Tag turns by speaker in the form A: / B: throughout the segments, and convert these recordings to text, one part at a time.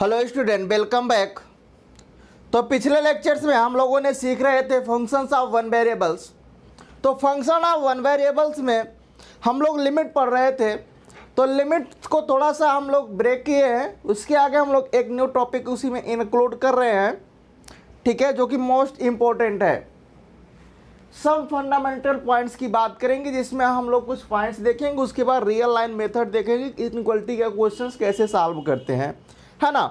A: Hello student, welcome back. तो पिछले lectures में हम लोगों ने सीख रहे थे फंक्शंस ऑफ वन वेरिएबल्स। तो फंक्शन ऑफ वन वेरिएबल्स में हम लोग लिमिट पढ़ रहे थे। तो लिमिट को थोड़ा सा हम लोग ब्रेक किए हैं, उसके आगे हम लोग एक न्यू टॉपिक उसी में इंक्लूड कर रहे हैं, ठीक है, जो कि मोस्ट इम्पोर्टेंट है। सब फंडामेंटल पॉइंट्स की बात करेंगे, जिसमें हम लोग कुछ पॉइंट्स देखेंगे, उसके बाद रियल लाइन मेथड देखेंगे, इनइक्वालिटी का क्वेश्चंस कैसे सॉल्व करते हैं, है ना।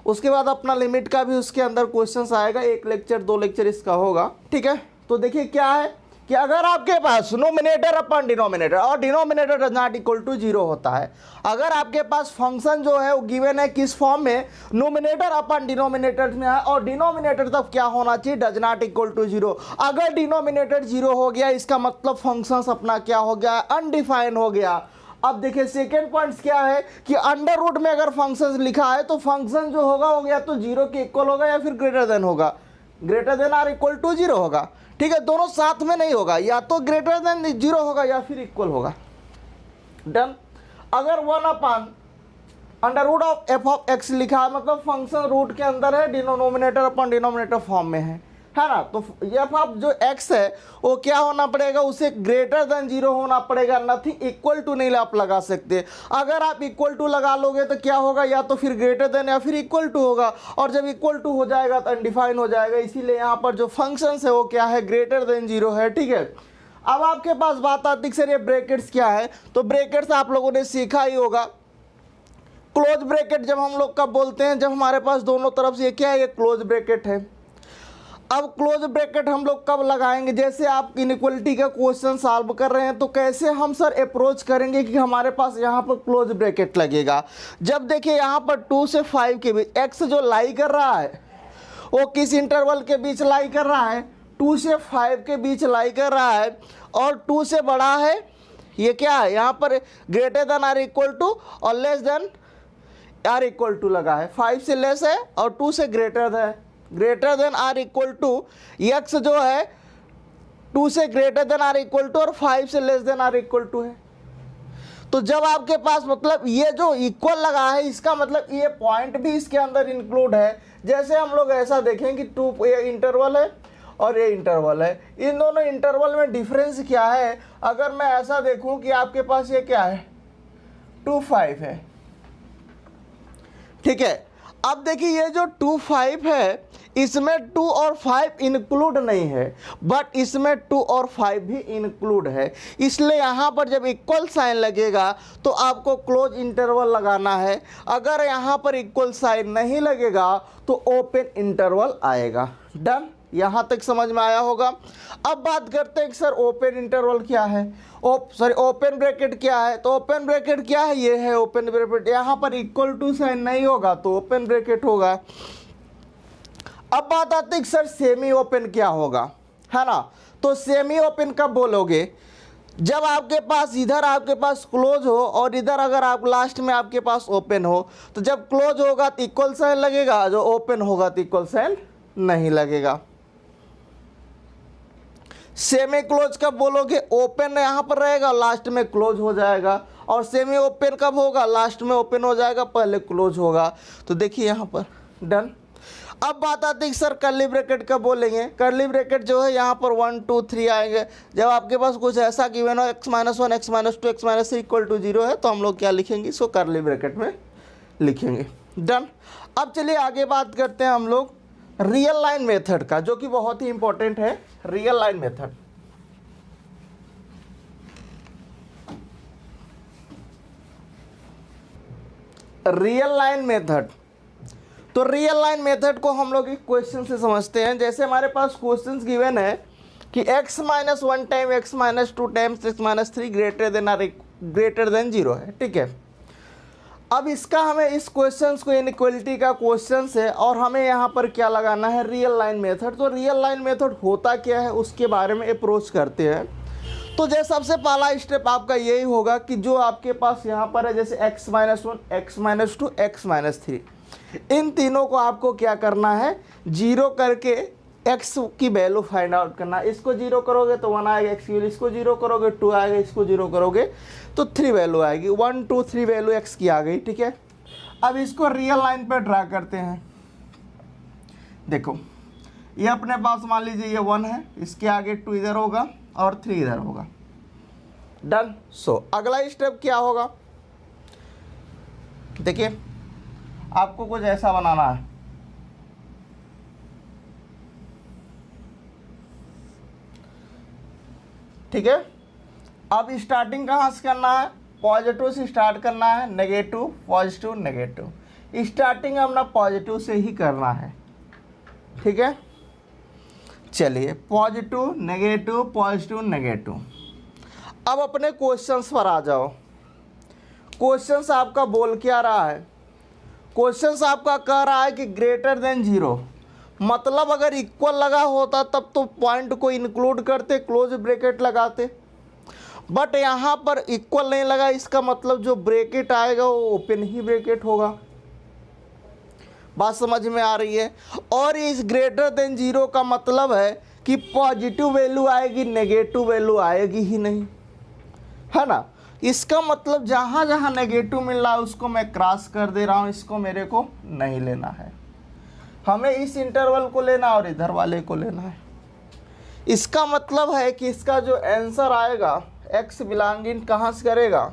A: उसके बाद अपना लिमिट का भी उसके अंदर क्वेश्चंस आएगा, एक लेक्चर 2 लेक्चर इसका होगा, ठीक है। तो देखिए क्या है कि अगर आपके पास नोमिनेटर अपन डिनोमिनेटर और denominator does not equal to 0 होता है, अगर आपके पास फंक्शन जो है वो गिवन है किस फॉर्म में, नोमिनेटर अपन डिनोमिनेटर में है और डिनोमिनेटर तब क्या होना चाहिए, डज नॉट इक्वल टू 0। अगर डिनोमिनेटर 0 हो गया इसका मतलब फंक्शन अपना क्या हो गया, अनडिफाइन हो गया। अब देखिए सेकेंड पॉइंट क्या है कि अंडर रूट में अगर फंक्शन लिखा है तो फंक्शन जो होगा हो गया तो 0 के इक्वल होगा या फिर ग्रेटर देन होगा, greater than are equal to 0 होगा, ठीक है। दोनों साथ में नहीं होगा, या तो ग्रेटर देन 0 होगा या फिर इक्वल होगा। डन। अगर 1 अपन under root of F of X लिखा है मतलब फंक्शन रूट के अंदर है, डिनोमिनेटर अपन डिनोमिनेटर फॉर्म में है ना। तो एफ ऑफ जो एक्स है वो क्या होना पड़ेगा, उसे ग्रेटर देन 0 होना पड़ेगा, नथिंग इक्वल टू नहीं आप लगा सकते। अगर आप इक्वल टू लगा लोगे तो क्या होगा, या तो फिर ग्रेटर देन या फिर इक्वल टू होगा, और जब इक्वल टू हो जाएगा तो अनडिफाइन हो जाएगा। इसीलिए यहाँ पर जो फंक्शन है वो क्या है, ग्रेटर देन 0 है, ठीक है। अब आपके पास बात आती है सर ये ब्रैकेट्स क्या है, तो ब्रैकेट्स आप लोगों ने सीखा ही होगा। क्लोज ब्रैकेट जब हम लोग कब बोलते हैं, जब हमारे पास दोनों तरफ से क्या है, ये क्लोज ब्रैकेट है। अब क्लोज ब्रैकेट हम लोग कब लगाएंगे, जैसे आप इनइक्वालिटी का क्वेश्चन सॉल्व कर रहे हैं तो कैसे हम सर अप्रोच करेंगे कि हमारे पास यहाँ पर क्लोज ब्रैकेट लगेगा। जब देखिए यहाँ पर 2 से 5 के बीच एक्स जो लाई कर रहा है वो किस इंटरवल के बीच लाई कर रहा है, 2 से 5 के बीच लाई कर रहा है, और 2 से बड़ा है, ये क्या है यहाँ पर greater than are equal to और less than are equal to लगा है। 5 से लेस है और 2 से ग्रेटर है, greater than are equal to, x जो है 2 से greater than are equal to और 5 से less than are equal to है। तो जब आपके पास मतलब ये जो इक्वल लगा है इसका मतलब ये पॉइंट भी इसके अंदर इंक्लूड है। जैसे हम लोग ऐसा देखें कि 2 ये इंटरवल है और ये इंटरवल है, इन दोनों इंटरवल में डिफरेंस क्या है। अगर मैं ऐसा देखूं कि आपके पास ये क्या है 2 5 है, ठीक है। अब देखिए ये जो 2 5 है इसमें 2 और 5 इंक्लूड नहीं है, बट इसमें 2 और 5 भी इंक्लूड है। इसलिए यहाँ पर जब इक्वल साइन लगेगा तो आपको क्लोज इंटरवल लगाना है। अगर यहाँ पर इक्वल साइन नहीं लगेगा तो ओपन इंटरवल आएगा। डन, यहाँ तक समझ में आया होगा। अब बात करते हैं कि सर ओपन इंटरवल क्या है, ओपन ब्रैकेट क्या है। तो ओपन ब्रैकेट क्या है, ये है ओपन ब्रैकेट। यहाँ पर इक्वल टू साइन नहीं होगा तो ओपन ब्रैकेट होगा। अब बात आती है कि सर सेमी ओपन क्या होगा, है ना। तो सेमी ओपन कब बोलोगे, जब आपके पास इधर आपके पास क्लोज हो और इधर अगर आप लास्ट में आपके पास ओपन हो। तो जब क्लोज होगा तो इक्वल साइन लगेगा, जो ओपन होगा तो इक्वल साइन नहीं लगेगा। सेमी क्लोज कब बोलोगे, ओपन यहाँ पर रहेगा लास्ट में क्लोज हो जाएगा, और सेमी ओपन कब होगा, लास्ट में ओपन हो जाएगा पहले क्लोज होगा। तो देखिए यहाँ पर डन। अब बात आती है सर कर्ली ब्रैकेट कब बोलेंगे। कर्ली ब्रैकेट जो है यहाँ पर 1 2 3 आएंगे जब आपके पास कुछ ऐसा गिवन हो x - 1 x - 2 x - 3 equal to 0 है, तो हम लोग क्या लिखेंगे, इसको कर्ली ब्रैकेट में लिखेंगे। डन। अब चलिए आगे बात करते हैं हम लोग रियल लाइन मेथड का, जो कि बहुत ही इंपॉर्टेंट है। Real line method, real line method. तो रियल लाइन मेथड को हम लोग एक क्वेश्चन से समझते हैं। जैसे हमारे पास क्वेश्चंस गिवन है कि x - 1 time x - 2 times x - 3 greater than 0 है, ठीक है। अब इसका हमें इस क्वेश्चंस को इनइक्वालिटी का क्वेश्चन है और हमें यहाँ पर क्या लगाना है, रियल लाइन मेथड। तो रियल लाइन मेथड होता क्या है उसके बारे में अप्रोच करते हैं। तो जैसे सबसे पहला स्टेप आपका यही होगा कि जो आपके पास यहाँ पर है जैसे x - 1 x - 2 x - 3, इन तीनों को आपको क्या करना है, 0 करके x की वैल्यू फाइंड आउट करना। इसको 0 करोगे तो 1 आएगा x की वैल्यू, इसको 0 करोगे 2 आएगा, इसको 0 करोगे तो 3 वैल्यू आएगी। 1 2 3 वैल्यू x की आ गई, ठीक है। अब इसको रियल लाइन पे ड्रा करते हैं। देखो ये अपने पास मान लीजिए ये 1 है, इसके आगे 2 इधर होगा और 3 इधर होगा। डन। सो अगला स्टेप क्या होगा, देखिए आपको कुछ ऐसा बनाना है। ठीक है, अब स्टार्टिंग कहाँ से करना है, पॉजिटिव से स्टार्ट करना है, नेगेटिव पॉजिटिव नेगेटिव। स्टार्टिंग अपना पॉजिटिव से ही करना है। ठीक है, चलिए पॉजिटिव नेगेटिव पॉजिटिव नेगेटिव। अब अपने क्वेश्चंस पर आ जाओ। क्वेश्चंस आपका बोल क्या रहा है, क्वेश्चंस आपका कह रहा है कि ग्रेटर देन 0, मतलब अगर इक्वल लगा होता तब तो पॉइंट को इंक्लूड करते, क्लोज ब्रैकेट लगाते, बट यहाँ पर इक्वल नहीं लगा, इसका मतलब जो ब्रैकेट आएगा वो ओपन ही ब्रैकेट होगा। बात समझ में आ रही है। और इस ग्रेटर देन 0 का मतलब है कि पॉजिटिव वैल्यू आएगी, नेगेटिव वैल्यू आएगी ही नहीं, है ना। इसका मतलब जहाँ जहाँ नेगेटिव मिल रहा है उसको मैं क्रॉस कर दे रहा हूँ, इसको मेरे को नहीं लेना है। हमें इस इंटरवल को लेना और इधर वाले को लेना है। इसका मतलब है कि इसका जो आंसर आएगा x बिलोंगिंग कहाँ से करेगा,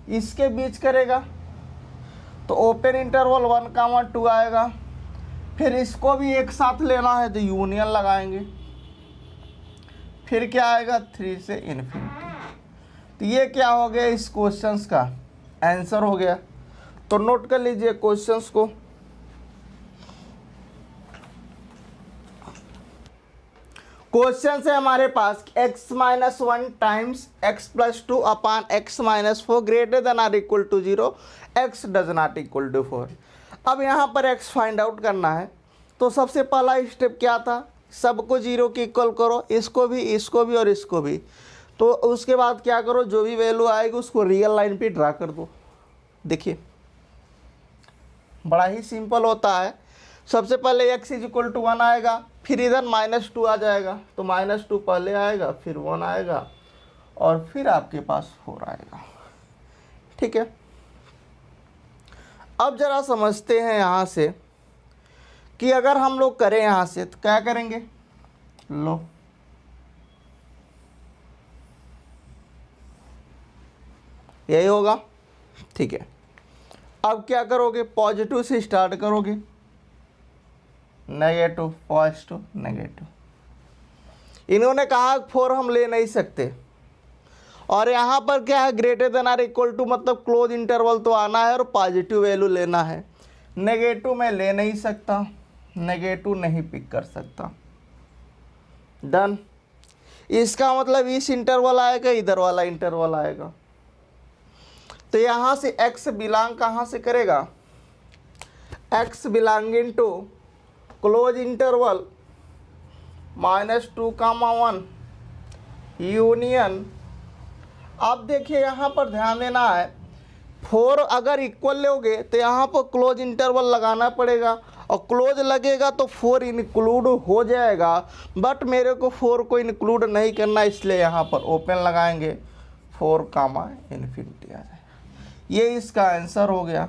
A: इसके बीच करेगा, तो ओपन इंटरवल 1, 2 आएगा। फिर इसको भी एक साथ लेना है तो यूनियन लगाएंगे, फिर क्या आएगा 3 से इन्फिनिटी। तो ये क्या हो गया, इस क्वेश्चंस का आंसर हो गया। तो नोट कर लीजिए क्वेश्चंस को। क्वेश्चन है हमारे पास x-1 times x+2 upon x-4 greater than are equal to 0, x does not equal to 4। अब यहाँ पर x फाइंड आउट करना है। तो सबसे पहला स्टेप क्या था, सबको 0 के इक्वल करो, इसको भी और इसको भी। तो उसके बाद क्या करो, जो भी वैल्यू आएगी उसको रियल लाइन पे ड्रा कर दो। देखिए बड़ा ही सिंपल होता है। सबसे पहले x = 1 आएगा, फिर इधर -2 आ जाएगा, तो -2 पहले आएगा, फिर 1 आएगा और फिर आपके पास 4 आएगा। ठीक है, अब जरा समझते हैं यहाँ से कि अगर हम लोग करें यहाँ से तो क्या करेंगे। लो यही होगा। ठीक है, अब क्या करोगे, पॉजिटिव से स्टार्ट करोगे, नेगेटिव पॉजिटिव नेगेटिव। इन्होंने कहा 4 हम ले नहीं सकते, और यहाँ पर क्या है, greater than are equal to मतलब क्लोज इंटरवल तो आना है और पॉजिटिव वैल्यू लेना है। नेगेटिव मैं ले नहीं सकता, नेगेटिव नहीं पिक कर सकता। डन। इसका मतलब इस इंटरवल आएगा, इधर वाला इंटरवल आएगा। तो यहाँ से x बिलोंग कहाँ से करेगा, x belonging to close interval -2, 1 union. आप देखिए यहाँ पर ध्यान देना है, 4 अगर इक्वल लोगे तो यहाँ पर क्लोज इंटरवल लगाना पड़ेगा, और क्लोज लगेगा तो 4 इंक्लूड हो जाएगा, बट मेरे को 4 को इंक्लूड नहीं करना, इसलिए यहाँ पर ओपन लगाएंगे, 4, इन्फिनिटी आ जाएगा। ये इसका आंसर हो गया।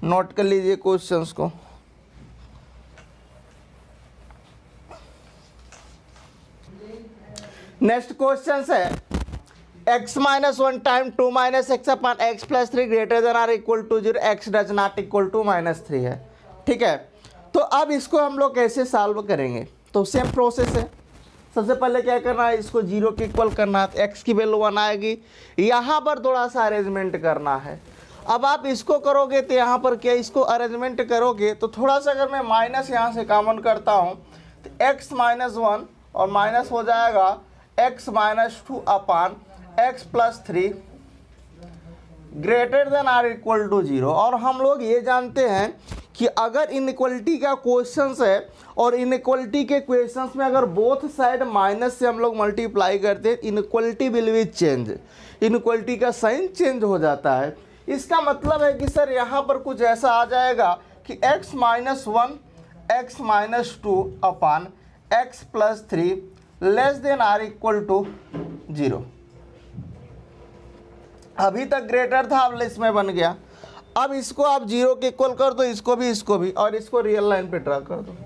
A: नोट कर लीजिए क्वेश्चंस को। नेक्स्ट क्वेश्चन है x-1 time 2 - x upon x+3 greater than are equal to 0, x does not equal to -3 है। ठीक है, तो अब इसको हम लोग कैसे सॉल्व करेंगे, तो सेम प्रोसेस है। सबसे पहले क्या करना है, इसको 0 के इक्वल करना है, तो x की वैल्यू 1 आएगी। यहाँ पर थोड़ा सा अरेंजमेंट करना है। अब आप इसको करोगे तो यहाँ पर क्या, इसको अरेंजमेंट करोगे तो थोड़ा सा अगर मैं माइनस यहाँ से कॉमन करता हूँ तो x-1 और माइनस हो जाएगा x-2 upon x+3 greater than are equal to 0। और हम लोग ये जानते हैं कि अगर इनइक्वलिटी का क्वेश्चंस है और इनइक्वलिटी के क्वेश्चंस में अगर बोथ साइड माइनस से हम लोग मल्टीप्लाई करते हैं, inequality will be change, inequality का साइन चेंज हो जाता है। इसका मतलब है कि सर यहाँ पर कुछ ऐसा आ जाएगा कि x-1 x-2 upon x+3 less than are equal to 0। अभी तक ग्रेटर था, अब लेस में बन गया। अब इसको आप 0 के इक्वल कर दो, इसको भी और इसको रियल लाइन पे ड्रा कर दो।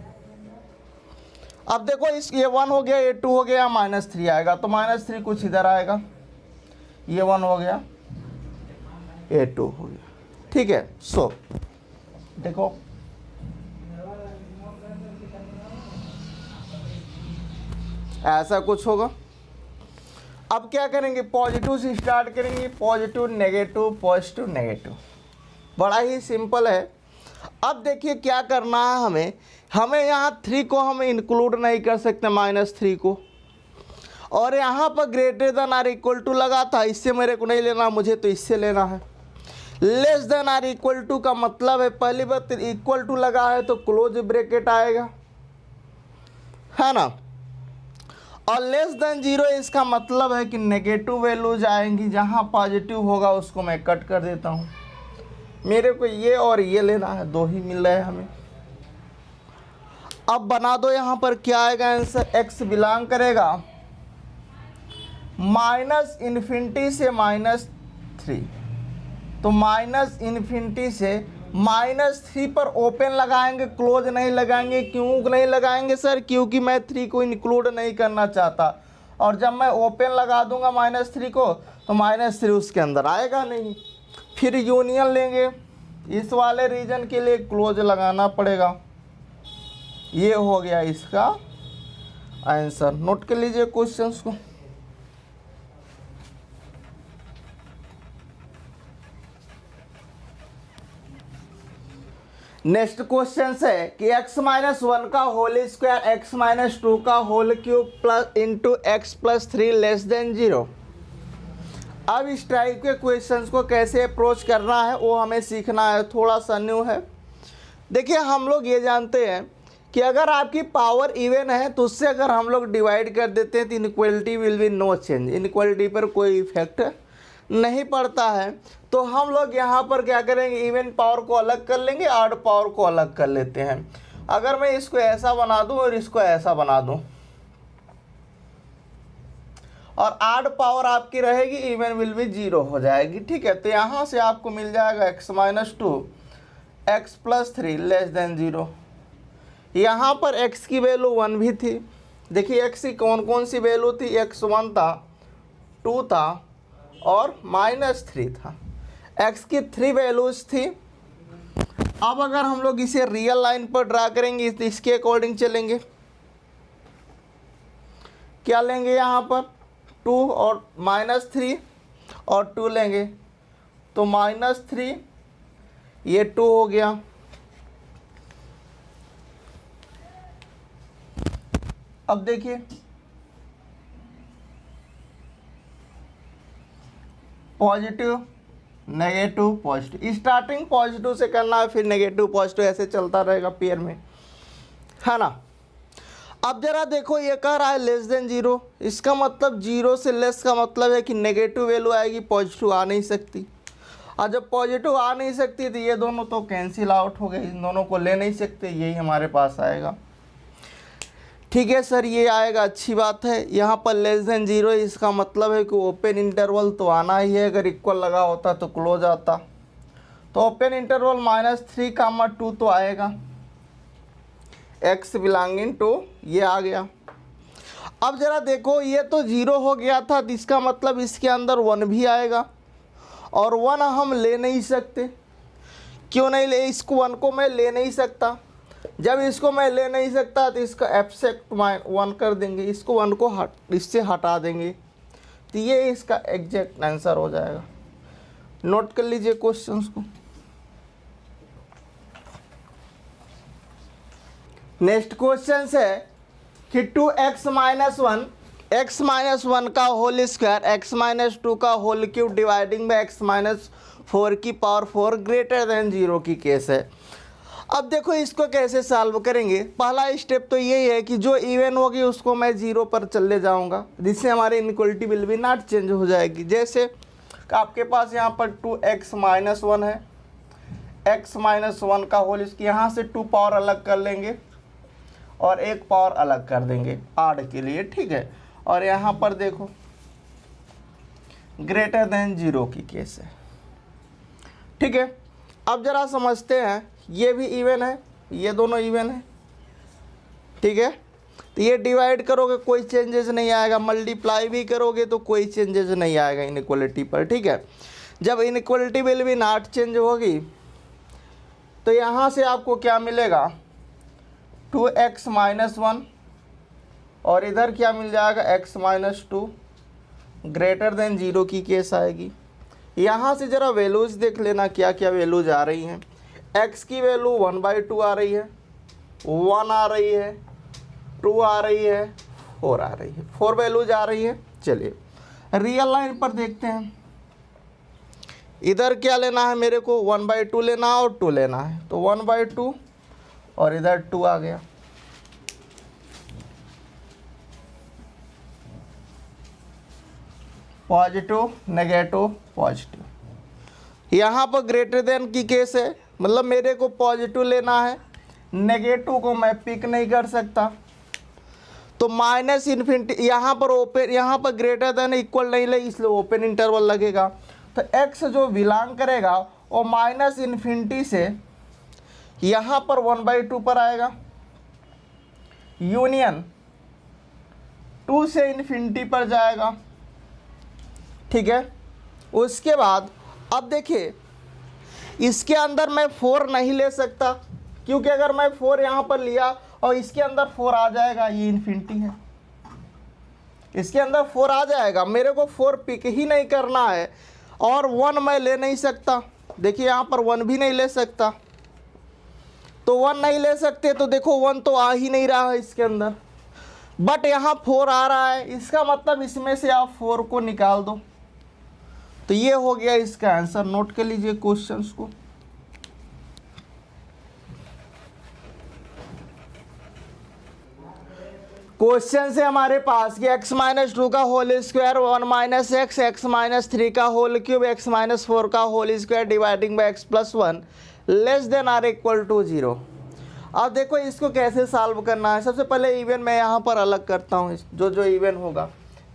A: अब देखो इस ये 1 हो गया, ये 2 हो गया, -3 आएगा, तो -3 कुछ इधर आएगा, ये 1 हो गया, ये 2 हो गया, ठीक है। सो देखो ऐसा कुछ होगा। अब क्या करेंगे, पॉजिटिव से स्टार्ट करेंगे, पॉजिटिव नेगेटिव पॉजिटिव नेगेटिव, बड़ा ही सिंपल है। अब देखिए क्या करना है हमें यहाँ 3 को हम इंक्लूड नहीं कर सकते, -3 को, और यहाँ पर greater than are equal to लगा था, इससे मेरे को नहीं लेना, मुझे तो इससे लेना है। Less than are equal to का मतलब है, पहली बात इक्वल टू लगा है तो क्लोज ब्रैकेट आएगा, है ना, और लेस देन 0 इसका मतलब है कि नेगेटिव वैल्यूज आएंगी, जहाँ पॉजिटिव होगा उसको मैं कट कर देता हूँ। मेरे को ये और ये लेना है, 2 ही मिल रहे हैं हमें। अब बना दो, यहाँ पर क्या आएगा आंसर, x बिलोंग करेगा -∞ से -3, तो -∞ से -3 पर ओपन लगाएंगे, क्लोज नहीं लगाएंगे। क्यों नहीं लगाएंगे सर, क्योंकि मैं 3 को इंक्लूड नहीं करना चाहता, और जब मैं ओपन लगा दूंगा -3 को तो -3 उसके अंदर आएगा नहीं। फिर यूनियन लेंगे, इस वाले रीजन के लिए क्लोज लगाना पड़ेगा। ये हो गया इसका आंसर। नोट कर लीजिए क्वेश्चंस को। नेक्स्ट क्वेश्चन है कि x-1 का होल स्क्वायर x-2 का whole cube plus into x + 3 less than 0। अब इस टाइप के क्वेश्चंस को कैसे अप्रोच करना है वो हमें सीखना है, थोड़ा सा न्यू है। देखिए हम लोग ये जानते हैं कि अगर आपकी पावर इवन है तो उससे अगर हम लोग डिवाइड कर देते हैं तो inequality will be no change, inequality पर कोई इफेक्ट नहीं पड़ता है। तो हम लोग यहाँ पर क्या करेंगे, इवन पावर को अलग कर लेंगे, ऑड पावर को अलग कर लेते हैं। अगर मैं इसको ऐसा बना दूं और इसको ऐसा बना दूं और ऑड पावर आपकी रहेगी, इवन विल बी 0 हो जाएगी, ठीक है। तो यहाँ से आपको मिल जाएगा x-2 x + 3 लेस देन 0। यहाँ पर x की वैल्यू 1 भी थी। देखिए x की कौन कौन सी वैल्यू थी, x1 था, 2 था और -3 था। x की 3 वैल्यूज थी। अब अगर हम लोग इसे रियल लाइन पर ड्रा करेंगे तो इसके अकॉर्डिंग चलेंगे। क्या लेंगे यहाँ पर 2 और -3 और 2 लेंगे तो -3, ये 2 हो गया। अब देखिए positive negative positive, starting positive से करना है, फिर नेगेटिव पॉजिटिव, ऐसे चलता रहेगा पेयर में, है ना। अब जरा देखो ये कह रहा है लेस देन 0, इसका मतलब 0 से लेस का मतलब है कि नेगेटिव वैल्यू आएगी, पॉजिटिव आ नहीं सकती। और जब पॉजिटिव आ नहीं सकती तो ये दोनों तो कैंसिल आउट हो गए, इन दोनों को ले नहीं सकते, यही हमारे पास आएगा। ठीक है सर, ये आएगा, अच्छी बात है। यहाँ पर लेस देन 0 इसका मतलब है कि ओपन इंटरवल तो आना ही है, अगर इक्वल लगा होता तो क्लोज आता, तो ओपन इंटरवल -3, 2 तो आएगा, x बिलोंगिंग टू ये आ गया। अब जरा देखो ये तो 0 हो गया था, तो इसका मतलब इसके अंदर 1 भी आएगा, और 1 हम ले नहीं सकते। क्यों नहीं ले, इसको 1 को मैं ले नहीं सकता। जब इसको मैं ले नहीं सकता तो इसका एब्सेक्ट 1 कर देंगे, इसको 1 को इससे हटा देंगे, तो ये इसका एग्जैक्ट आंसर हो जाएगा। नोट कर लीजिए क्वेश्चंस को। नेक्स्ट क्वेश्चन है कि 2x-1 x-1 का होल स्क्वायर x-2 का whole cube dividing by x-4 की पावर 4 ग्रेटर देन 0 की केस है। अब देखो इसको कैसे सॉल्व करेंगे। पहला स्टेप तो यही है कि जो इवन होगी उसको मैं 0 पर चले जाऊंगा, जिससे हमारी inequality will B not change हो जाएगी। जैसे आपके पास यहाँ पर 2x-1 है, x-1 का होल, इसकी यहाँ से 2 पावर अलग कर लेंगे और 1 पावर अलग कर देंगे ऑड के लिए, ठीक है। और यहाँ पर देखो ग्रेटर देन 0 की केस है, ठीक है। अब जरा समझते हैं, ये भी इवन है, ये दोनों इवन है, ठीक है। तो ये डिवाइड करोगे कोई चेंजेस नहीं आएगा, मल्टीप्लाई भी करोगे तो कोई चेंजेस नहीं आएगा इनइक्वलिटी पर, ठीक है। जब इनइक्वलिटी विल भी नॉट चेंज होगी तो यहाँ से आपको क्या मिलेगा, 2x - 1 और इधर क्या मिल जाएगा, x - 2 ग्रेटर देन 0 की केस आएगी। यहाँ से ज़रा वैल्यूज़ देख लेना क्या क्या वैल्यूज आ रही हैं। x की वैल्यू 1/2 आ रही है, 1 आ रही है, 2 आ रही है, 4 आ रही है, 4 वैल्यूज आ रही है। चलिए रियल लाइन पर देखते हैं। इधर क्या लेना है मेरे को, 1/2 लेना है और 2 लेना है, तो 1/2 और इधर 2 आ गया। Positive negative positive. यहाँ पर ग्रेटर देन की केस है, मतलब मेरे को पॉजिटिव लेना है, नेगेटिव को मैं पिक नहीं कर सकता, तो माइनस इन्फिनिटी यहाँ पर ओपन, यहाँ पर ग्रेटर देन इक्वल नहीं ले, इसलिए ओपन इंटरवल लगेगा। तो x जो बिलोंग करेगा वो माइनस इन्फिनिटी से यहाँ पर 1/2 पर आएगा, यूनियन 2 से इन्फिनिटी पर जाएगा, ठीक है। उसके बाद अब देखिए इसके अंदर मैं 4 नहीं ले सकता, क्योंकि अगर मैं 4 यहाँ पर लिया और इसके अंदर 4 आ जाएगा, ये इन्फिनिटी है, इसके अंदर 4 आ जाएगा, मेरे को 4 पिक ही नहीं करना है, और 1 मैं ले नहीं सकता। देखिए यहाँ पर 1 भी नहीं ले सकता, तो 1 नहीं ले सकते, तो देखो 1 तो आ ही नहीं रहा है इसके अंदर, बट यहाँ 4 आ रहा है, इसका मतलब इसमें से आप 4 को निकाल दो। तो ये हो गया इसका आंसर। नोट कर लीजिए क्वेश्चंस को। क्वेश्चन से हमारे पास कि x - 2 का होल स्क्वायर 1 - x, x - 3 का होल क्यूब, x - 4 का whole square dividing by x + 1 less than are equal to 0। अब देखो इसको कैसे सॉल्व करना है। सबसे पहले इवन मैं यहाँ पर अलग करता हूँ, जो इवन होगा।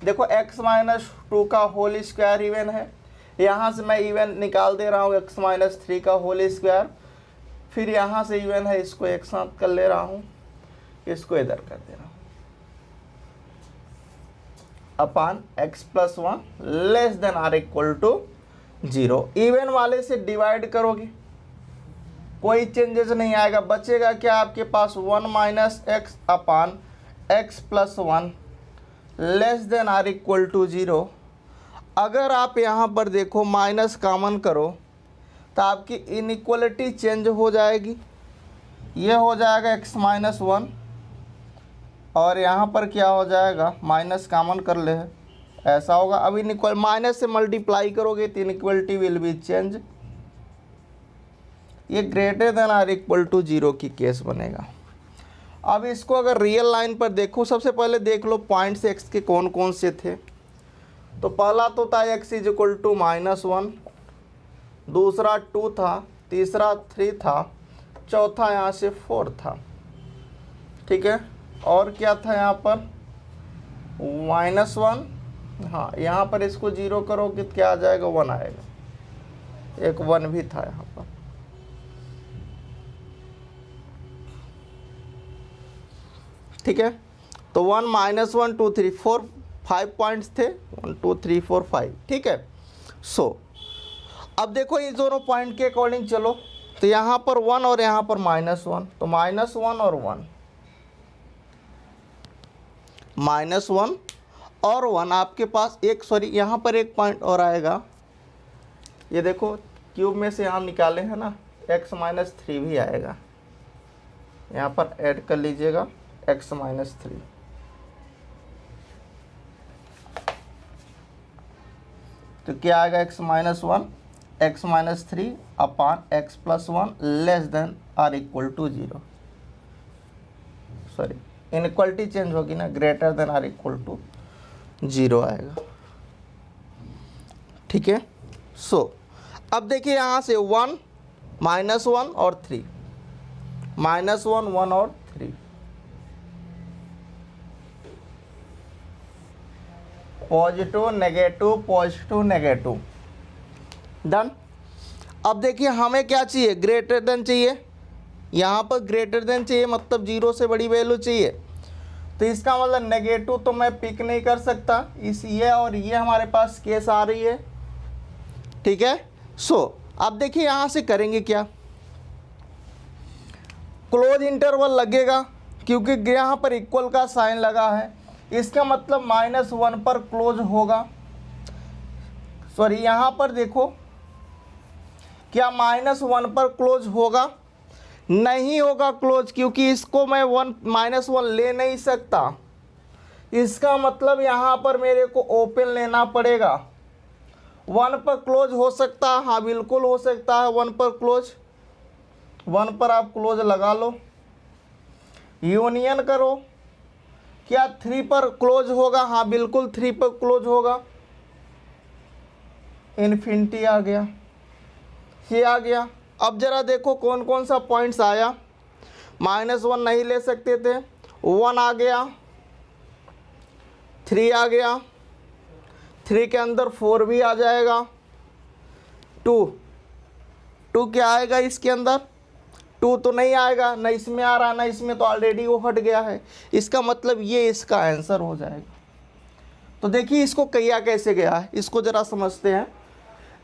A: देखो x - 2 का होल स्क्वायर इवन है, यहाँ से मैं इवन निकाल दे रहा हूँ x - 3 का होल स्क्वायर, फिर यहाँ से इवन है, इसको एक साथ कर ले रहा हूँ, इसको इधर कर दे रहा हूँ, upon x + 1 less than are equal to 0। Even वाले से डिवाइड करोगे कोई चेंजेस नहीं आएगा, बचेगा क्या आपके पास, 1 - x upon x + 1 less than are equal to 0। अगर आप यहाँ पर देखो माइनस कॉमन करो तो आपकी इनइक्वलिटी चेंज हो जाएगी, ये हो जाएगा x - 1 और यहाँ पर क्या हो जाएगा, माइनस कॉमन कर ले, ऐसा होगा। अब इनइक्वल माइनस से मल्टीप्लाई करोगे तो इनइक्वलिटी विल बी चेंज, ये greater than are equal to 0 की केस बनेगा। अब इसको अगर रियल लाइन पर देखो, सबसे पहले देख लो पॉइंट्स x के कौन कौन से थे। तो पहला तो था x = -1, दूसरा 2 था, तीसरा 3 था, चौथा यहाँ से 4 था, ठीक है। और क्या था यहाँ पर, -1, हाँ यहाँ पर इसको 0 करोगे तो क्या आ जाएगा, 1 आएगा, एक 1 भी था यहाँ पर, ठीक है। तो 1 -1 2 3 4 5 पॉइंट्स थे, 1 2 3 4 5, ठीक है। सो अब देखो ये दोनों पॉइंट के अकॉर्डिंग चलो, तो यहाँ पर 1 और यहाँ पर -1, तो -1 और 1, -1 और 1 आपके पास एक, सॉरी यहाँ पर एक पॉइंट और आएगा, ये देखो क्यूब में से यहाँ निकाले हैं ना, x - 3 भी आएगा, यहाँ पर ऐड कर लीजिएगा x - 3, तो क्या आएगा, x - 1 x - 3 upon x + 1 less than are equal to 0, sorry inequality change होगी ना, greater than are equal to 0 आएगा, ठीक है। सो अब देखिए यहाँ से 1 -1 और 3, -1 1 और 3, positive negative positive negative, done. अब देखिए हमें क्या चाहिए, ग्रेटर देन चाहिए, यहाँ पर ग्रेटर देन चाहिए मतलब 0 से बड़ी वैल्यू चाहिए। तो इसका मतलब नेगेटिव तो मैं पिक नहीं कर सकता, इस ये और ये हमारे पास केस आ रही है, ठीक है। सो अब देखिए यहाँ से करेंगे क्या, क्लोज इंटरवल लगेगा क्योंकि यहाँ पर इक्वल का साइन लगा है, इसका मतलब -1 पर क्लोज होगा। सॉरी यहाँ पर देखो क्या -1 पर क्लोज होगा, नहीं होगा क्लोज, क्योंकि इसको मैं -1 ले नहीं सकता। इसका मतलब यहाँ पर मेरे को ओपन लेना पड़ेगा। 1 पर क्लोज हो सकता है, हाँ बिल्कुल हो सकता है 1 पर क्लोज, 1 पर आप क्लोज लगा लो, यूनियन करो। क्या 3 पर क्लोज होगा, हाँ बिल्कुल 3 पर क्लोज होगा, इन्फिनिटी आ गया, ये आ गया। अब जरा देखो कौन कौन सा पॉइंट्स आया, -1 नहीं ले सकते थे, 1 आ गया, 3 आ गया, 3 के अंदर 4 भी आ जाएगा, 2 क्या आएगा इसके अंदर, 2 तो नहीं आएगा, ना इसमें आ रहा ना इसमें, तो ऑलरेडी वो हट गया है, इसका मतलब ये इसका आंसर हो जाएगा। तो देखिए इसको किया कैसे गया है, इसको ज़रा समझते हैं।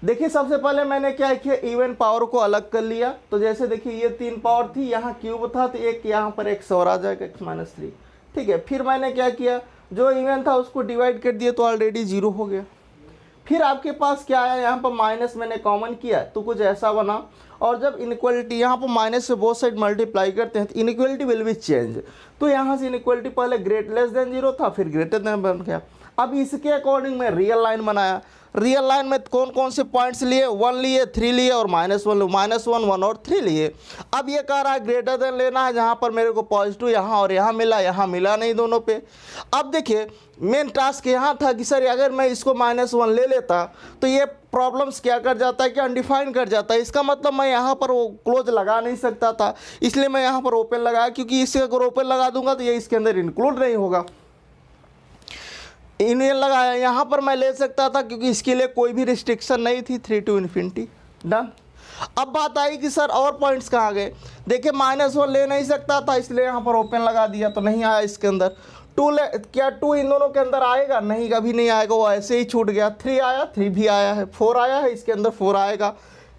A: देखिए सबसे पहले मैंने क्या किया, इवन पावर को अलग कर लिया। तो जैसे देखिए ये 3 पावर थी, यहाँ क्यूब था तो एक यहाँ पर x और आ जाएगा x-3, ठीक है। फिर मैंने क्या किया, जो इवन था उसको डिवाइड कर दिया तो ऑलरेडी 0 हो गया। फिर आपके पास क्या आया, यहाँ पर माइनस मैंने कॉमन किया तो कुछ ऐसा बना। और जब इनइक्वलिटी यहाँ पर माइनस से बोथ साइड मल्टीप्लाई करते हैं तो इनइक्वलिटी विल बी चेंज। तो यहाँ से इनइक्वलिटी पहले लेस देन 0 था, फिर ग्रेटर देन बन गया। अब इसके अकॉर्डिंग मैं रियल लाइन बनाया। रियल लाइन में कौन कौन से पॉइंट्स लिए, 1 लिए, 3 लिए और -1 -1 1 और 3 लिए। अब ये कह रहा है ग्रेटर देन लेना है, जहाँ पर मेरे को पॉजिटिव यहाँ और यहाँ मिला नहीं दोनों पे। अब देखिए मेन टास्क यहाँ था कि सर अगर मैं इसको -1 ले लेता तो ये प्रॉब्लम्स क्या कर जाता है कि अनडिफाइन कर जाता है। इसका मतलब मैं यहाँ पर वो क्लोज लगा नहीं सकता था, इसलिए मैं यहाँ पर ओपन लगाया, क्योंकि इससे अगर ओपन लगा दूंगा तो ये इसके अंदर इंक्लूड नहीं होगा। यूनियन लगाया, यहाँ पर मैं ले सकता था क्योंकि इसके लिए कोई भी रिस्ट्रिक्शन नहीं थी, 3 to ∞ डन। अब बात आई कि सर और पॉइंट्स कहाँ गए। देखिए -1 ले नहीं सकता था, इसलिए यहाँ पर ओपन लगा दिया तो नहीं आया इसके अंदर। 2 क्या 2 इन दोनों के अंदर आएगा, नहीं कभी नहीं आएगा, वो ऐसे ही छूट गया। 3 आया, 3 भी आया है, 4 आया है, इसके अंदर 4 आएगा।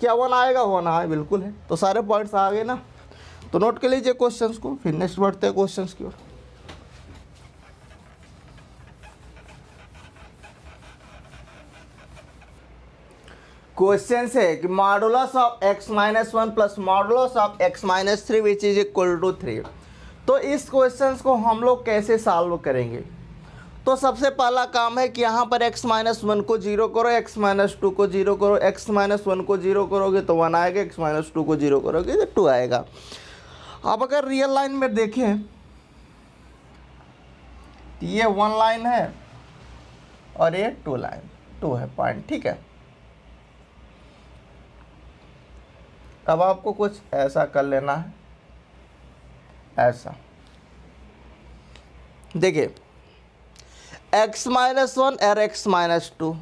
A: क्या 1 आएगा, 1 आया बिल्कुल है। तो सारे पॉइंट्स आ गए ना, तो नोट कर लीजिए क्वेश्चंस को, फिर नेक्स्ट बढ़ते हैं क्वेश्चंस की ओर। क्वेश्चन है कि modulus of x-1 plus modulus of x-3 which is equal to 3। तो इस क्वेश्चन को हम लोग कैसे सॉल्व करेंगे। तो सबसे पहला काम है कि यहाँ पर x-1 को 0 करो, x-2 को 0 करो। x-1 को 0 करोगे तो 1 आएगा, x-2 को 0 करोगे तो 2 आएगा। अब अगर रियल लाइन में देखें तो ये 1 लाइन है और ये 2 लाइन, 2 है पॉइंट, ठीक है। अब आपको कुछ ऐसा कर लेना है, ऐसा देखिए x-1 और x-2।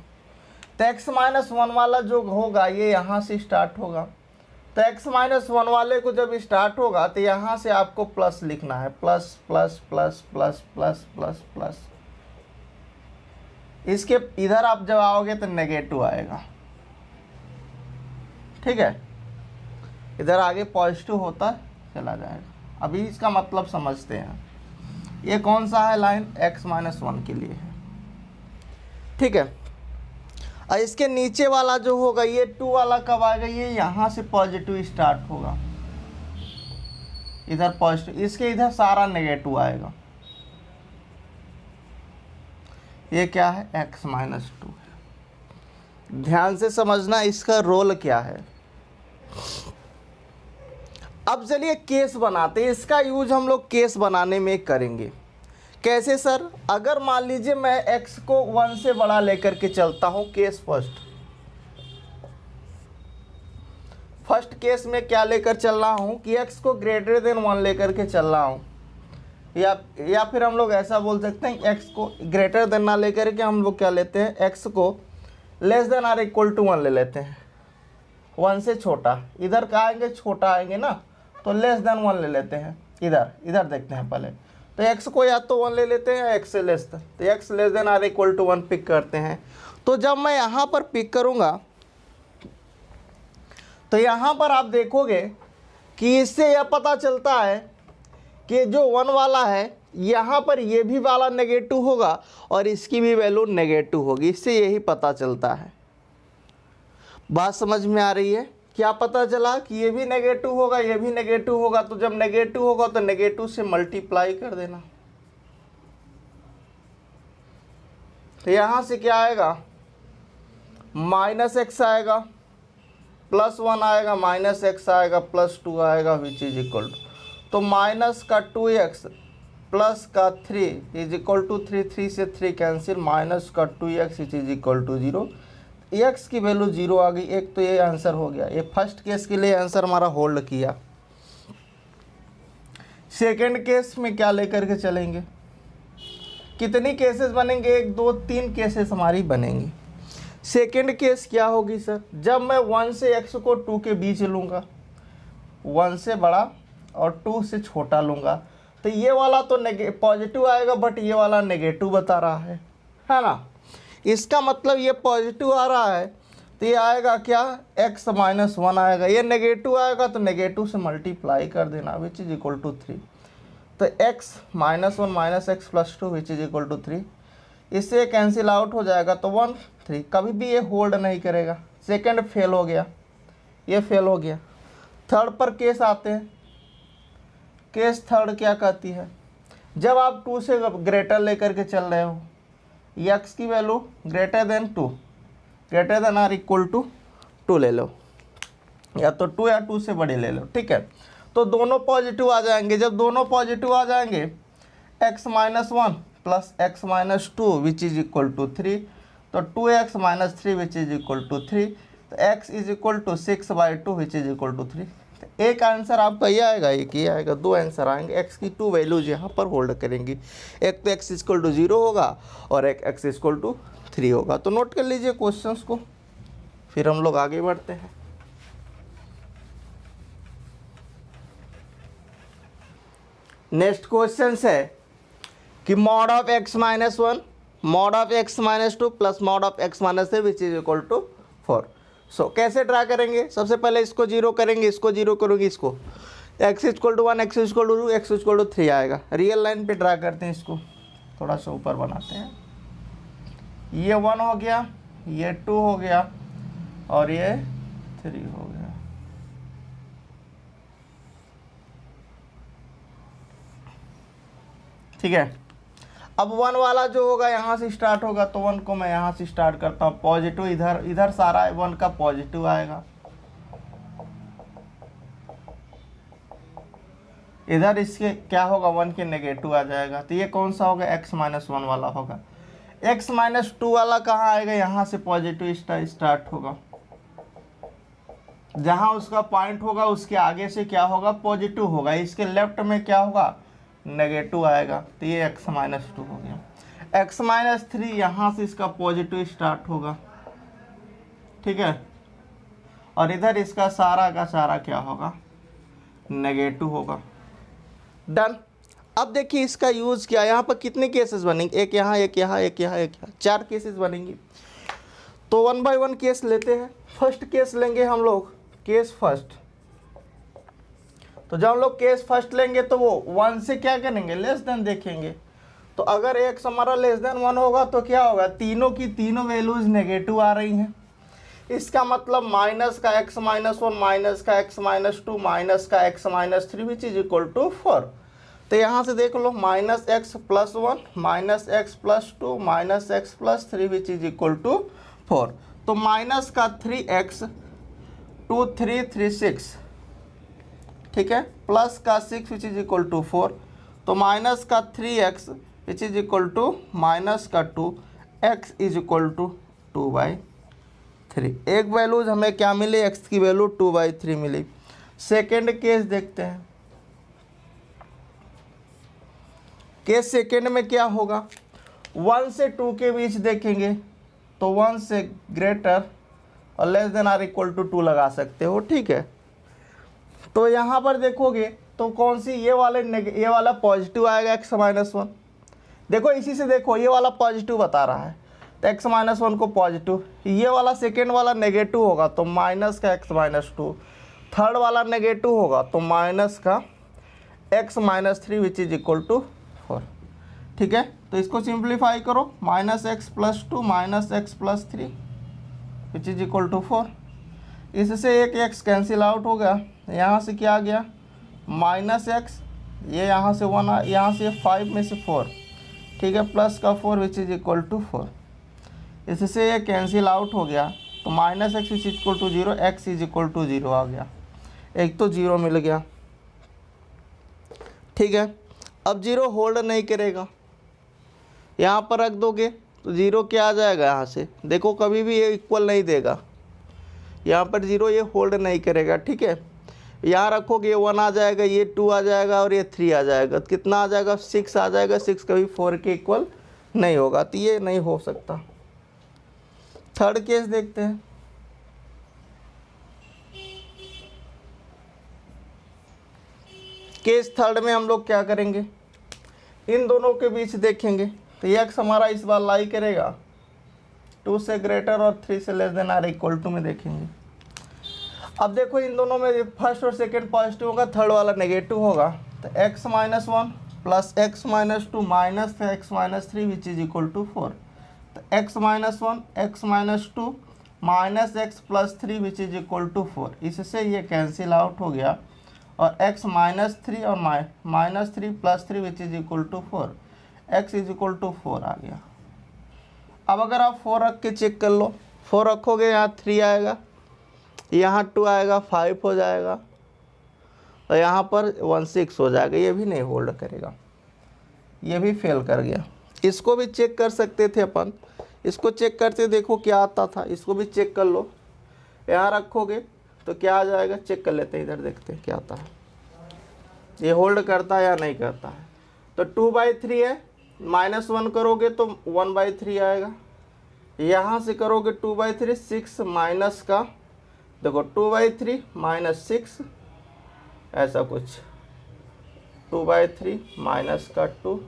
A: तो x-1 वाला जो होगा ये यहाँ से स्टार्ट होगा। तो x-1 वाले को जब स्टार्ट होगा तो यहाँ से आपको प्लस लिखना है, plus plus plus plus plus plus plus. इसके इधर आप जब आओगे तो नेगेटिव आएगा, ठीक है। इधर आगे पॉजिटिव होता चला जाएगा। अभी इसका मतलब समझते हैं। ये कौन सा है लाइन, x-1 के लिए है, ठीक है। और इसके नीचे वाला जो होगा ये 2 वाला कब आएगा, ये यहाँ से पॉजिटिव स्टार्ट होगा, इधर पॉजिटिव, इसके इधर सारा नेगेटिव आएगा। ये क्या है, x-2 है। ध्यान से समझना इसका रोल क्या है। अब चलिए केस बनाते हैं। इसका यूज हम लोग केस बनाने में करेंगे। कैसे सर, अगर मान लीजिए मैं x को 1 से बड़ा लेकर के चलता हूं, केस फर्स्ट केस में क्या लेकर चल रहा हूं कि x को ग्रेटर देन 1 लेकर के चल रहा हूं, या फिर हम लोग ऐसा बोल सकते हैं x को ग्रेटर देन ना लेकर के हम लोग क्या लेते हैं, x को less than are equal to 1 ले लेते हैं। 1 से छोटा, इधर का आएंगे छोटा आएंगे ना, तो लेस देन 1 ले लेते हैं। इधर देखते हैं पहले, तो x को या तो 1 ले लेते हैं या x से लेस देन, तो x less than are equal to 1 pick करते हैं। तो जब मैं यहाँ पर पिक करूँगा तो यहाँ पर आप देखोगे कि इससे यह पता चलता है कि जो 1 वाला है यहाँ पर ये भी वाला नेगेटिव होगा और इसकी भी वैल्यू नेगेटिव होगी, इससे यही पता चलता है। बात समझ में आ रही है? क्या पता चला कि ये भी नेगेटिव होगा, ये भी नेगेटिव होगा, तो जब नेगेटिव होगा तो नेगेटिव से मल्टीप्लाई कर देना। तो यहाँ से क्या आएगा, -x आएगा, +1 आएगा, -x आएगा, +2 आएगा, विच इज इक्वल टू, तो माइनस का 2x प्लस का 3 इज इक्वल टू 3 से 3 कैंसिल, माइनस का 2x is equal to 0। x की वैल्यू 0 आ गई। एक तो ये आंसर हो गया, ये फर्स्ट केस के लिए आंसर हमारा होल्ड किया। सेकंड केस में क्या लेकर के चलेंगे, कितनी केसेस बनेंगे, 1 2 3 केसेस हमारी बनेंगी। सेकंड केस क्या होगी सर, जब मैं 1 से x को 2 के बीच लूँगा, 1 से बड़ा और 2 से छोटा लूँगा, तो ये वाला तो पॉजिटिव आएगा, बट ये वाला नेगेटिव बता रहा है ना। इसका मतलब ये पॉजिटिव आ रहा है तो ये आएगा क्या, x -1 आएगा। ये नेगेटिव आएगा तो नेगेटिव से मल्टीप्लाई कर देना, विच इज इक्वल टू 3। तो x -1 - x + 2 which is equal to 3। इससे कैंसिल आउट हो जाएगा तो 1 3, कभी भी ये होल्ड नहीं करेगा। सेकंड फेल हो गया, ये फेल हो गया। थर्ड पर केस आते हैं। केस थर्ड क्या कहती है, जब आप 2 से ग्रेटर लेकर के चल रहे हो, x की value greater than 2, greater than are equal to 2 ले लो, या तो 2 या 2 से बड़े ले लो, ठीक है। तो दोनों पॉजिटिव आ जाएंगे। जब दोनों पॉजिटिव आ जाएंगे, x -1 plus x -2 which is equal to 3, तो 2x - 3 which is equal to 3, तो x is equal to 6/2 which is equal to 3। तो एक आंसर आपका ये आएगा, एक ये आएगा, 2 आंसर आएंगे। x की 2 वैल्यूज यहाँ पर होल्ड करेंगी, एक तो x इक्वल टू 0 होगा और एक x इक्वल टू 3 होगा। तो नोट कर लीजिए क्वेश्चंस को, फिर हम लोग आगे बढ़ते हैं। नेक्स्ट क्वेश्चन है कि mod of x -1 mod of x -2 plus mod of x -3 which is equal to 4। So कैसे ड्रा करेंगे, सबसे पहले इसको 0 करेंगे, इसको 0 करोगे, इसको x equal to 1, x equal to 2, x equal to 3 आएगा। रियल लाइन पे ड्रा करते हैं, इसको थोड़ा सा ऊपर बनाते हैं। ये 1 हो गया, ये 2 हो गया और ये 3 हो गया। ठीक है, अब 1 वाला जो होगा यहाँ से स्टार्ट होगा, तो 1 को मैं यहाँ से स्टार्ट करता हूँ। पॉजिटिव इधर सारा 1 का पॉजिटिव आएगा, इधर इसके क्या होगा, 1 के नेगेटिव आ जाएगा। तो ये कौन सा होगा, x -1 वाला होगा। x -2 वाला कहाँ आएगा, यहाँ से पॉजिटिव स्टार्ट होगा, जहाँ उसका पॉइंट होगा उसके आगे से क्या होगा, पॉजिटिव होगा। इसके लेफ्ट में क्या होगा, नेगेटिव आएगा। तो ये x -2 हो गया। x -3 यहाँ से इसका पॉजिटिव स्टार्ट होगा, ठीक है, और इधर इसका सारा का सारा क्या होगा, नेगेटिव होगा। डन। अब देखिए इसका यूज़ क्या, यहाँ पर कितने केसेस बनेंगे, एक यहाँ, एक यहाँ, एक यहाँ, एक यहाँ, 4 केसेस बनेंगी। तो 1 बाय 1 केस लेते हैं। फर्स्ट केस लेंगे हम लोग, केस फर्स्ट। तो जब हम लोग केस फर्स्ट लेंगे तो वो 1 से क्या करेंगे, लेस देन देखेंगे। तो अगर x हमारा लेस देन 1 होगा तो क्या होगा, तीनों की तीनों वैल्यूज नेगेटिव आ रही हैं। इसका मतलब माइनस का x -1 माइनस का x -2 माइनस का x -3 which is equal to 4। तो यहाँ से देख लो, -x + 1 minus x + 2 minus x + 3 which is equal to 4। तो माइनस का 3x 2 3 3 6, ठीक है, प्लस का 6 विच इज इक्वल टू 4। तो माइनस का 3x which is equal to minus का 2, x इज इक्वल टू 2/3। एक वैल्यूज हमें क्या मिली, x की वैल्यू 2/3 मिली। सेकेंड केस देखते हैं। केस सेकेंड में क्या होगा, 1 से 2 के बीच देखेंगे तो 1 से ग्रेटर और less than are equal to 2 लगा सकते हो, ठीक है। तो यहाँ पर देखोगे तो कौन सी ये वाला पॉजिटिव आएगा x-1। देखो इसी से देखो ये वाला पॉजिटिव बता रहा है तो x-1 को पॉजिटिव, ये वाला सेकेंड वाला नेगेटिव होगा तो माइनस का x-2, थर्ड वाला नेगेटिव होगा तो माइनस का x-3 which is equal to 4, ठीक है। तो इसको सिंप्लीफाई करो, -x+2 -x+3 which is equal to 4। इससे एक x कैंसिल आउट हो गया, यहाँ से क्या आ गया -x, ये यहाँ से 1, यहाँ से 5 में से 4, ठीक है, प्लस का 4 विच इज इक्वल टू 4। इससे ये कैंसिल आउट हो गया तो -x which is equal to 0, x is equal to 0 आ गया, एक तो 0 मिल गया, ठीक है। अब 0 होल्ड नहीं करेगा, यहाँ पर रख दोगे तो 0 क्या आ जाएगा, यहाँ से देखो कभी भी ये इक्वल नहीं देगा, यहाँ पर 0 ये होल्ड नहीं करेगा, ठीक है। यहाँ रखोगे ये 1 आ जाएगा, ये 2 आ जाएगा और ये 3 आ जाएगा, तो कितना आ जाएगा 6 आ जाएगा। 6 कभी 4 के इक्वल नहीं होगा, तो ये नहीं हो सकता। थर्ड केस देखते हैं। केस थर्ड में हम लोग क्या करेंगे, इन दोनों के बीच देखेंगे तो x हमारा इस बार लाई करेगा 2 से ग्रेटर और 3 से less than are equal to में देखेंगे। अब देखो इन दोनों में फर्स्ट और सेकंड पॉजिटिव होगा, थर्ड वाला नेगेटिव होगा, तो x-1 plus x-2 minus x-3 which is equal to 4। तो x-1 x-2 minus x+3 which is equal to 4। इससे ये कैंसिल आउट हो गया और x-3 और -3 + 3 which is equal to 4, x is equal to 4 आ गया। अब अगर आप 4 रख के चेक कर लो, 4 रखोगे यहाँ 3 आएगा, यहाँ 2 आएगा, 5 हो जाएगा और यहाँ पर 16 हो जाएगा, ये भी नहीं होल्ड करेगा, ये भी फेल कर गया। इसको भी चेक कर सकते थे अपन, इसको चेक करते देखो क्या आता था, इसको भी चेक कर लो। यहाँ रखोगे तो क्या आ जाएगा, चेक कर लेते हैं, इधर देखते हैं क्या आता है, ये होल्ड करता है या नहीं करता है। तो 2/3 है, -1 करोगे तो 1/3 आएगा, यहाँ से करोगे 2/3, 6 माइनस का देखो 2/3 -6 ऐसा कुछ, 2/3 माइनस का 2,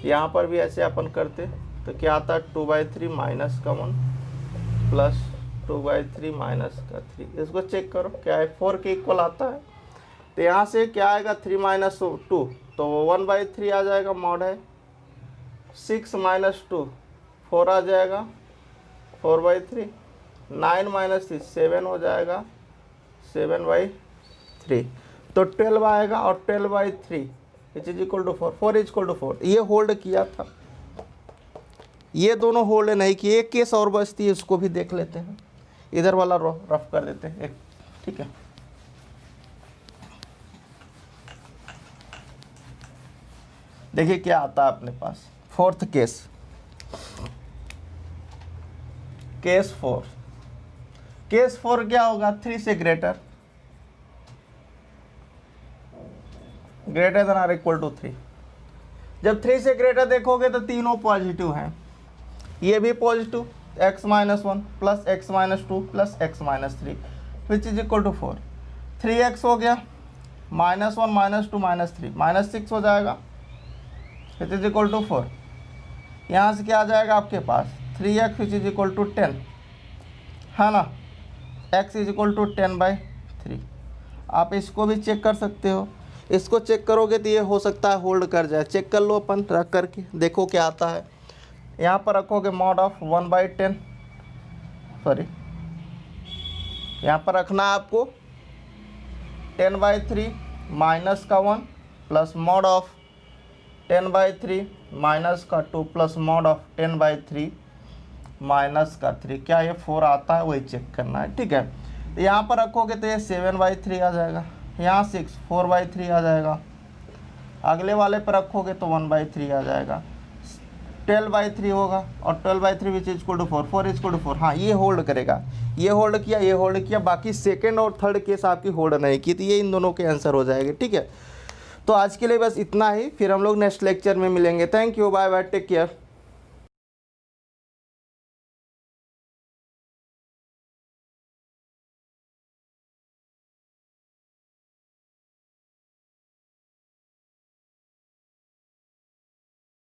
A: यहाँ पर भी ऐसे अपन करते तो क्या आता है 2/3 माइनस का 1 प्लस 2/3 माइनस का 3। इसको चेक करो क्या है, 4 के इक्वल आता है। तो यहाँ से क्या आएगा 3 - 2 तो 1/3 आ जाएगा, मॉड है 6 - 2 4 आ जाएगा, 4/3, 9 - 3 7 हो जाएगा, 7/3, तो 12 आएगा और 12/3 which is equal to 4, 4 is equal to 4। ये होल्ड किया था, ये दोनों होल्ड नहीं किए। एक केस और बचती है, उसको भी देख लेते हैं, इधर वाला रफ कर देते हैं एक, ठीक है। देखिए क्या आता है अपने पास, फोर्थ केस, केस 4। केस 4 क्या होगा, 3 से greater than are equal to 3। जब 3 से ग्रेटर देखोगे तो तीनों पॉजिटिव हैं, ये भी positive, x-1 plus x-2 plus x-3 which is equal to 4। 3x हो गया, -1 -2 -3 -6 हो जाएगा, विच इज इक्वल टू 4। यहाँ से क्या आ जाएगा आपके पास 3x which is equal to 10 है ना, x इज इक्वल टू 10/3। आप इसको भी चेक कर सकते हो, इसको चेक करोगे तो ये हो सकता है होल्ड कर जाए। चेक कर लो अपन रख करके, देखो क्या आता है। यहाँ पर रखोगे मॉड ऑफ 1/10, सॉरी यहाँ पर रखना है आपको 10/3 माइनस का 1 प्लस मॉड ऑफ 10/3 माइनस का 2 प्लस मॉड ऑफ 10/3 माइनस का 3। क्या ये 4 आता है, वही चेक करना है, ठीक है। तो यहाँ पर रखोगे तो ये 7/3 आ जाएगा, यहाँ 6 4/3 आ जाएगा, अगले वाले पर रखोगे तो 1/3 आ जाएगा, 12/3 होगा और 12/3 which is equal to 4, 4 is equal to 4। हाँ ये होल्ड करेगा, ये होल्ड किया, ये होल्ड किया, बाकी सेकंड और थर्ड केस आपकी होल्ड नहीं की, तो ये इन दोनों के आंसर हो जाएंगे, ठीक है। तो आज के लिए बस इतना ही, फिर हम लोग नेक्स्ट लेक्चर में मिलेंगे। Thank you, bye bye, take care.